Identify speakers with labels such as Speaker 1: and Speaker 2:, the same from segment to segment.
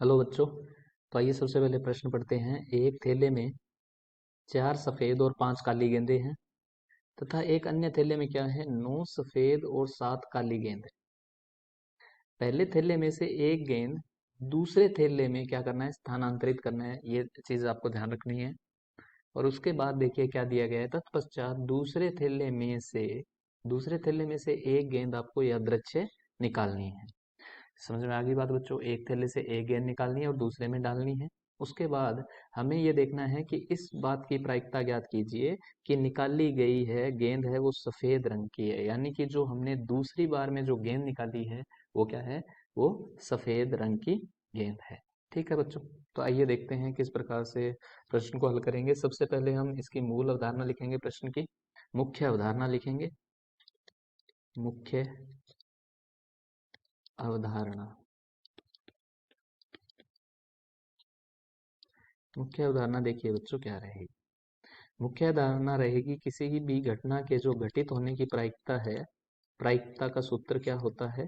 Speaker 1: Hello बच्चों। तो आइए सबसे पहले प्रश्न पढ़ते हैं। एक थैले में 4 सफेद और 5 काली गेंदें हैं तथा एक अन्य थैले में क्या है, 9 सफेद और 7 काली गेंद है। पहले थैले में से एक गेंद दूसरे थैले में क्या करना है, स्थानांतरित करना है। ये चीज आपको ध्यान रखनी है। और उसके बाद देखिए क्या दिया गया है, तत्पश्चात दूसरे थैले में से एक गेंद आपको यादृच्छिक निकालनी है। समझ में आ गई बात बच्चों? एक थैले से एक गेंद निकालनी है और दूसरे में डालनी है। उसके बाद हमें ये देखना है कि इस बात की प्रायिकता ज्ञात कीजिए कि निकाली गई है गेंद है वो सफेद रंग की है, यानी कि जो हमने दूसरी बार में जो गेंद निकाली है वो क्या है, वो सफेद रंग की गेंद है। ठीक है बच्चों। तो आइए देखते हैं किस प्रकार से प्रश्न को हल करेंगे। सबसे पहले हम इसकी मूल अवधारणा लिखेंगे, प्रश्न की मुख्य अवधारणा लिखेंगे। मुख्य अवधारणा। मुख्य अवधारणा देखिए बच्चों क्या रहेगी। मुख्य धारणा रहेगी किसी भी घटना के जो घटित होने की प्रायिकता है, प्रायिकता का सूत्र क्या होता है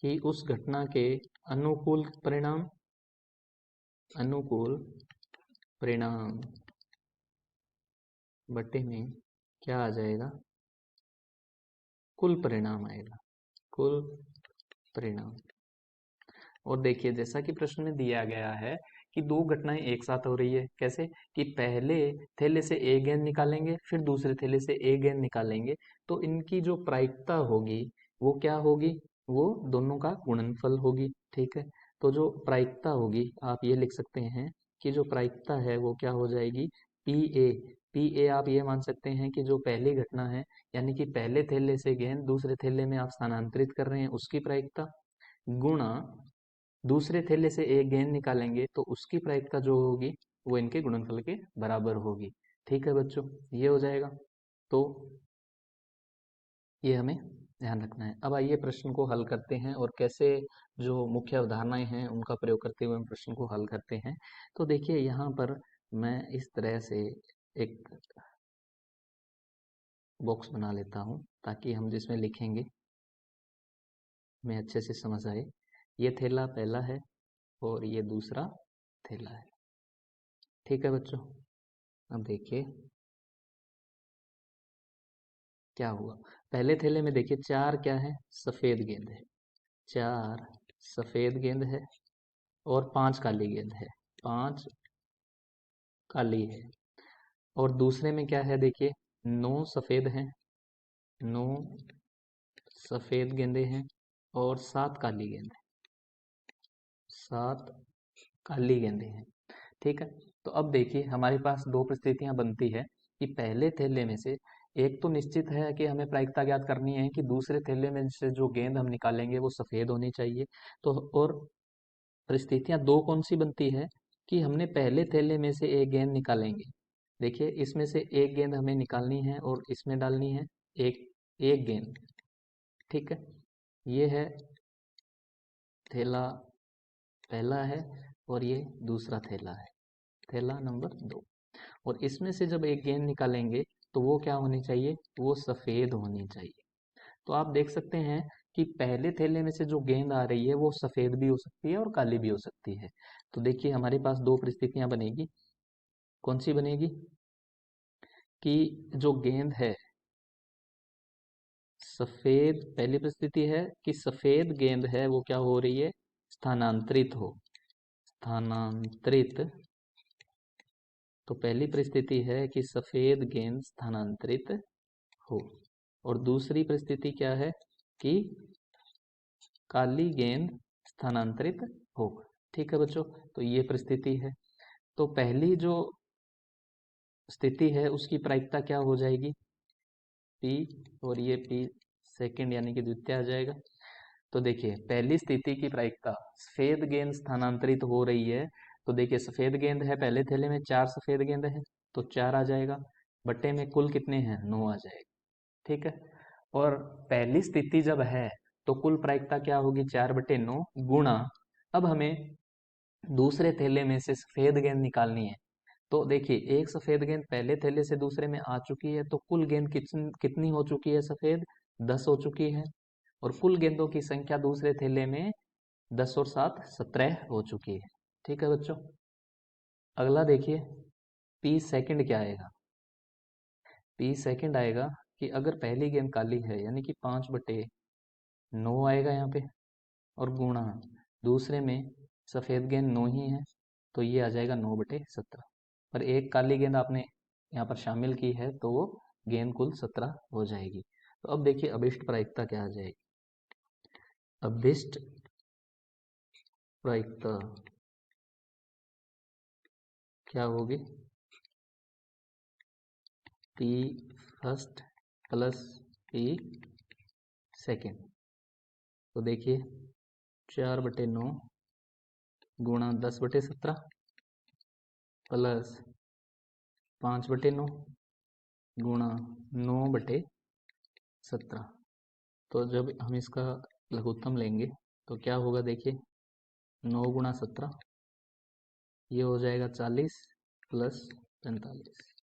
Speaker 1: कि उस घटना के अनुकूल परिणाम अनुकूल परिणाम बटे में क्या आ जाएगा, कुल परिणाम आएगा, कुल परिणाम। और देखिए जैसा कि प्रश्न में दिया गया है कि दो घटनाएं एक साथ हो रही है। कैसे कि पहले थैले से एक गेंद निकालेंगे फिर दूसरे थैले से एक गेंद निकालेंगे, तो इनकी जो प्रायिकता होगी वो क्या होगी, वो दोनों का गुणनफल होगी। ठीक है। तो जो प्रायिकता होगी आप ये लिख सकते हैं कि जो प्रायिकता है वो क्या हो जाएगी, पी ए। पी ए आप ये मान सकते हैं कि जो पहली घटना है, यानी कि पहले थैले से गेंद दूसरे थैले में आप स्थानांतरित कर रहे हैं उसकी प्रायिकता, गुणा दूसरे थैले से एक गेंद निकालेंगे तो उसकी प्रायिकता जो होगी वो इनके गुणनफल के बराबर होगी। ठीक है बच्चों, ये हो जाएगा। तो ये हमें ध्यान रखना है। अब आइए प्रश्न को हल करते हैं और कैसे जो मुख्य अवधारणाएं हैं उनका प्रयोग करते हुए हम प्रश्न को हल करते हैं। तो देखिए यहाँ पर मैं इस तरह से एक बॉक्स बना लेता हूँ ताकि हम जिसमें लिखेंगे हमें अच्छे से समझ आए। ये थैला पहला है और ये दूसरा थैला है। ठीक है बच्चों। अब देखिए क्या हुआ। पहले थैले में देखिए 4 क्या है, सफेद गेंद है। 4 सफेद गेंद है और 5 काली गेंद है। 5 काली है। और दूसरे में क्या है देखिए, 9 सफेद हैं, 9 सफेद गेंदे हैं और 7 काली गेंद है। 7 काली गेंदे हैं। ठीक है। तो अब देखिए हमारे पास दो परिस्थितियां बनती है कि पहले थैले में से एक तो निश्चित है कि हमें प्रायिकता ज्ञात करनी है कि दूसरे थैले में से जो गेंद हम निकालेंगे वो सफेद होनी चाहिए। तो और परिस्थितियां दो कौन सी बनती है कि हमने पहले थैले में से एक गेंद निकालेंगे। देखिए इसमें से एक गेंद हमें निकालनी है और इसमें डालनी है एक एक गेंद। ठीक है। ये है थैला पहला है और ये दूसरा थैला है, थैला नंबर 2। और इसमें से जब एक गेंद निकालेंगे तो वो क्या होनी चाहिए, वो सफेद होनी चाहिए। तो आप देख सकते हैं कि पहले थैले में से जो गेंद आ रही है वो सफेद भी हो सकती है और काली भी हो सकती है। तो देखिए हमारे पास दो परिस्थितियां बनेगी। कौन सी बनेगी कि जो गेंद है सफेद, पहली परिस्थिति है कि सफेद गेंद है वो क्या हो रही है, स्थानांतरित हो, स्थानांतरित। तो पहली परिस्थिति है कि सफेद गेंद स्थानांतरित हो और दूसरी परिस्थिति क्या है कि काली गेंद स्थानांतरित हो। ठीक है बच्चों। तो ये परिस्थिति है। तो पहली जो स्थिति है उसकी प्रायिकता क्या हो जाएगी, P, और ये P सेकंड यानी कि द्वितीय आ जाएगा। तो देखिए पहली स्थिति की प्रायिकता, सफेद गेंद स्थानांतरित हो रही है। तो देखिए सफेद गेंद है पहले थैले में, 4 सफेद गेंद है तो 4 आ जाएगा, बट्टे में कुल कितने हैं, 9 आ जाएगा। ठीक है। और पहली स्थिति जब है तो कुल प्रायिकता क्या होगी, 4/9 गुणा। अब हमें दूसरे थैले में से सफेद गेंद निकालनी है। तो देखिए एक सफेद गेंद पहले थैले से दूसरे में आ चुकी है तो कुल गेंद कितनी हो चुकी है सफेद, 10 हो चुकी है। और कुल गेंदों की संख्या दूसरे थैले में 10 और 7 17 हो चुकी है। ठीक है बच्चों, अगला देखिए पी सेकंड क्या आएगा। पी सेकंड आएगा कि अगर पहली गेंद काली है यानी कि 5/9 आएगा यहाँ पे, और गुणा दूसरे में सफ़ेद गेंद 9 ही है तो ये आ जाएगा 9/17। पर एक काली गेंद आपने यहाँ पर शामिल की है तो वो गेंद कुल 17 हो जाएगी। तो अब देखिए अभिष्ट प्रायिकता क्या आ जाएगी। अभिष्ट प्रायिकता क्या होगी, P first plus P second. तो देखिए 4/9 गुणा 10/17 प्लस 5/9 गुणा 9/17। तो जब हम इसका लघुत्तम लेंगे तो क्या होगा, देखिए 9 गुणा 17 ये हो जाएगा 40 प्लस 45।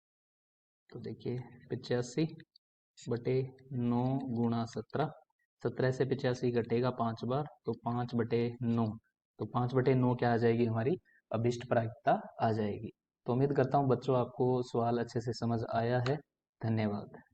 Speaker 1: तो देखिए 85/9 गुणा 17, 17 से 85 घटेगा 5 बार तो 5/9। तो 5/9 क्या आ जाएगी, हमारी अभिष्ट प्रायिकता आ जाएगी। तो उम्मीद करता हूँ बच्चों आपको सवाल अच्छे से समझ आया है। धन्यवाद।